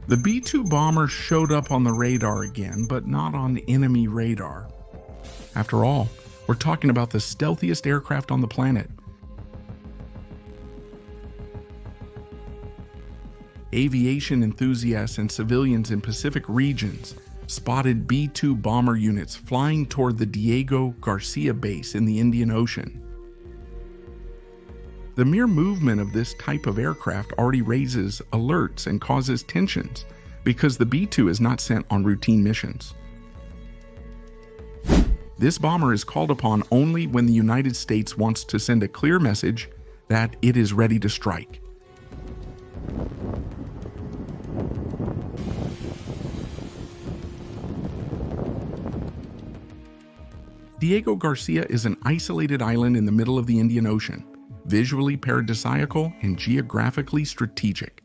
The B-2 bomber showed up on the radar again, but not on enemy radar. After all, we're talking about the stealthiest aircraft on the planet. Aviation enthusiasts and civilians in Pacific regions spotted B-2 bomber units flying toward the Diego Garcia base in the Indian Ocean. The mere movement of this type of aircraft already raises alerts and causes tensions because the B-2 is not sent on routine missions. This bomber is called upon only when the United States wants to send a clear message that it is ready to strike. Diego Garcia is an isolated island in the middle of the Indian Ocean, visually paradisiacal and geographically strategic.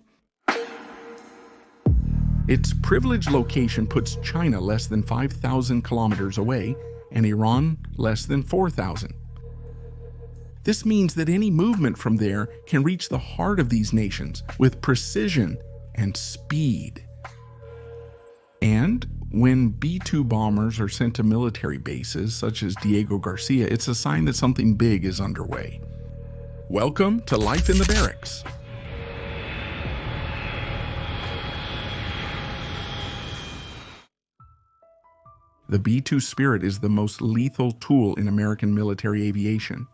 Its privileged location puts China less than 5,000 kilometers away and Iran less than 4,000. This means that any movement from there can reach the heart of these nations with precision and speed. And when B-2 bombers are sent to military bases such as Diego Garcia, it's a sign that something big is underway. Welcome to Life in the Barracks. The B-2 Spirit is the most lethal tool in American military aviation.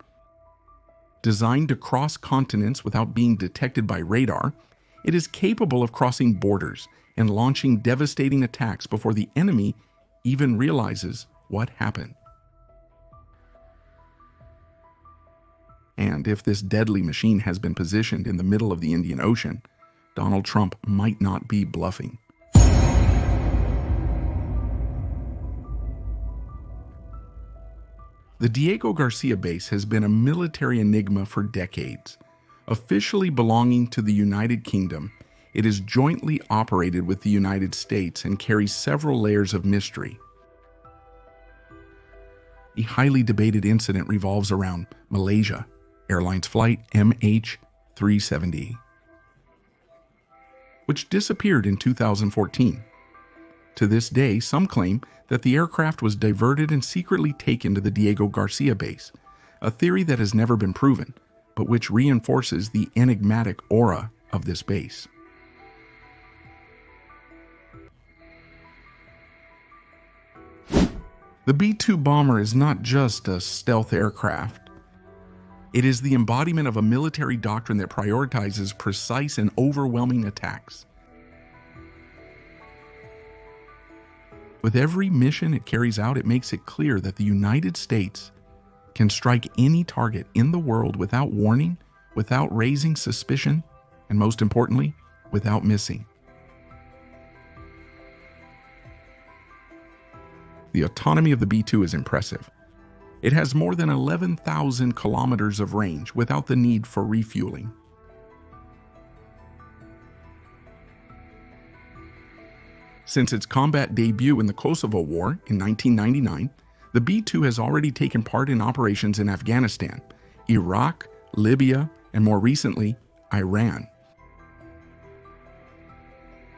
Designed to cross continents without being detected by radar, it is capable of crossing borders and launching devastating attacks before the enemy even realizes what happened. And if this deadly machine has been positioned in the middle of the Indian Ocean, Donald Trump might not be bluffing. The Diego Garcia base has been a military enigma for decades. Officially belonging to the United Kingdom, it is jointly operated with the United States and carries several layers of mystery. A highly debated incident revolves around Malaysia Airlines Flight MH370, which disappeared in 2014. To this day, some claim that the aircraft was diverted and secretly taken to the Diego Garcia base, a theory that has never been proven, but which reinforces the enigmatic aura of this base. The B-2 bomber is not just a stealth aircraft. It is the embodiment of a military doctrine that prioritizes precise and overwhelming attacks. With every mission it carries out, it makes it clear that the United States can strike any target in the world without warning, without raising suspicion, and most importantly, without missing. The autonomy of the B-2 is impressive. It has more than 11,000 kilometers of range without the need for refueling. Since its combat debut in the Kosovo War in 1999, the B-2 has already taken part in operations in Afghanistan, Iraq, Libya, and more recently, Iran.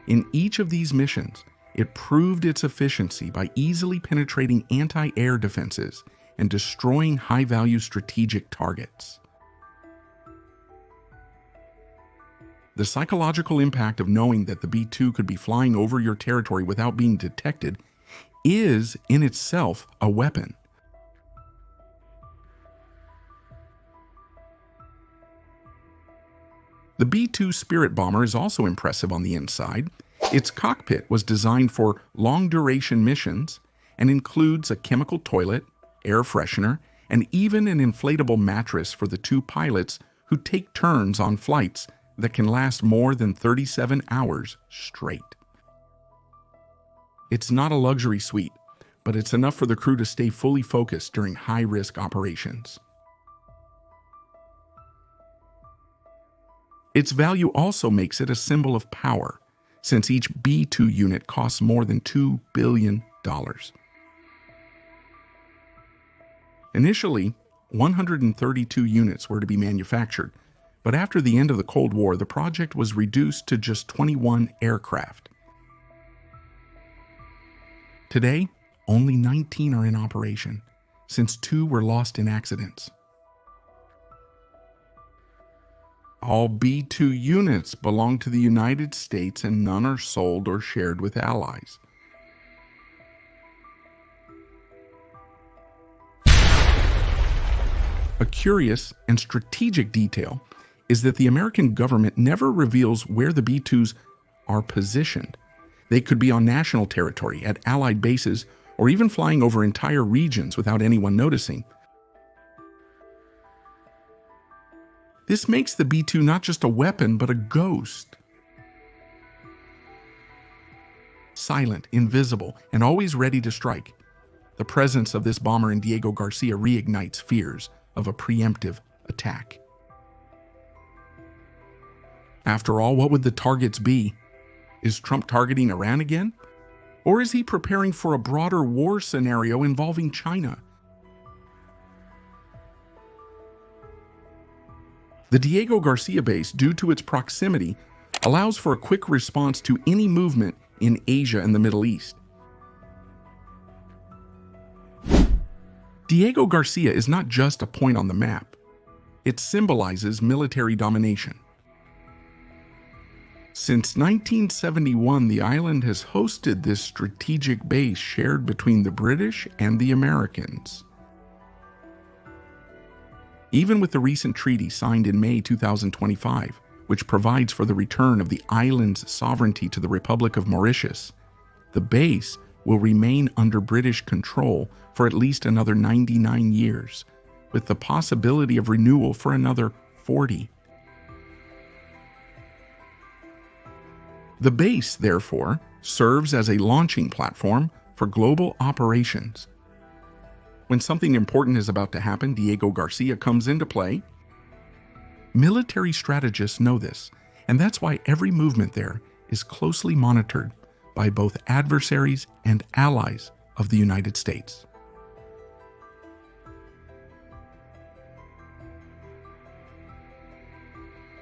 In each of these missions, it proved its efficiency by easily penetrating anti-air defenses and destroying high-value strategic targets. The psychological impact of knowing that the B-2 could be flying over your territory without being detected is, in itself, a weapon. The B-2 Spirit bomber is also impressive on the inside. Its cockpit was designed for long-duration missions and includes a chemical toilet, air freshener, and even an inflatable mattress for the two pilots who take turns on flights that can last more than 37 hours straight. It's not a luxury suite, but it's enough for the crew to stay fully focused during high-risk operations. Its value also makes it a symbol of power, since each B-2 unit costs more than $2 billion. Initially, 132 units were to be manufactured, but after the end of the Cold War, the project was reduced to just 21 aircraft. Today, only 19 are in operation, since 2 were lost in accidents. All B-2 units belong to the United States and none are sold or shared with allies. A curious and strategic detail is that the American government never reveals where the B-2s are positioned. They could be on national territory, at Allied bases, or even flying over entire regions without anyone noticing. This makes the B-2 not just a weapon, but a ghost. Silent, invisible, and always ready to strike. The presence of this bomber in Diego Garcia reignites fears of a preemptive attack. After all, what would the targets be? Is Trump targeting Iran again? Or is he preparing for a broader war scenario involving China? The Diego Garcia base, due to its proximity, allows for a quick response to any movement in Asia and the Middle East. Diego Garcia is not just a point on the map. It symbolizes military domination. Since 1971, the island has hosted this strategic base shared between the British and the Americans. Even with the recent treaty signed in May 2025, which provides for the return of the island's sovereignty to the Republic of Mauritius, the base will remain under British control for at least another 99 years, with the possibility of renewal for another 40. The base, therefore, serves as a launching platform for global operations. When something important is about to happen, Diego Garcia comes into play. Military strategists know this, and that's why every movement there is closely monitored by both adversaries and allies of the United States.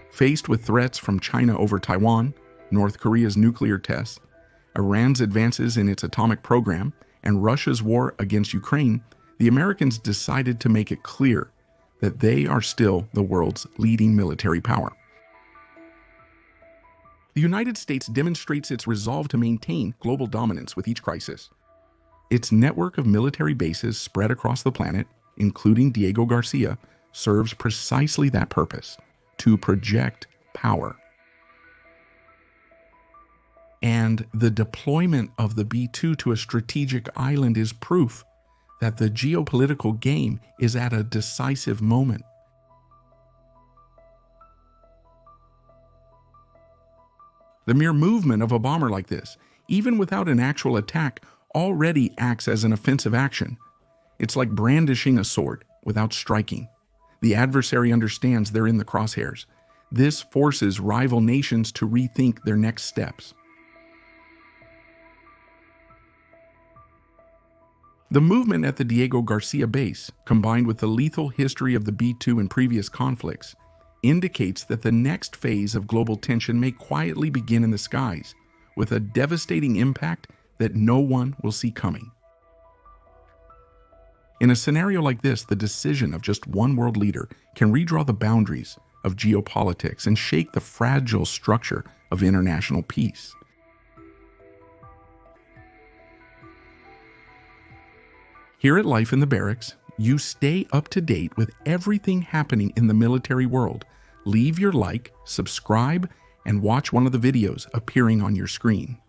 Faced with threats from China over Taiwan, North Korea's nuclear tests, Iran's advances in its atomic program, and Russia's war against Ukraine, the Americans decided to make it clear that they are still the world's leading military power. The United States demonstrates its resolve to maintain global dominance with each crisis. Its network of military bases spread across the planet, including Diego Garcia, serves precisely that purpose, to project power. And the deployment of the B-2 to a strategic island is proof that the geopolitical game is at a decisive moment. The mere movement of a bomber like this, even without an actual attack, already acts as an offensive action. It's like brandishing a sword without striking. The adversary understands they're in the crosshairs. This forces rival nations to rethink their next steps. The movement at the Diego Garcia base, combined with the lethal history of the B-2 in previous conflicts, indicates that the next phase of global tension may quietly begin in the skies, with a devastating impact that no one will see coming. In a scenario like this, the decision of just one world leader can redraw the boundaries of geopolitics and shake the fragile structure of international peace. Here at Life in the Barracks, you stay up to date with everything happening in the military world. Leave your like, subscribe, and watch one of the videos appearing on your screen.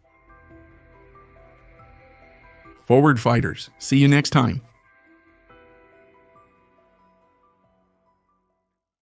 Forward fighters, see you next time.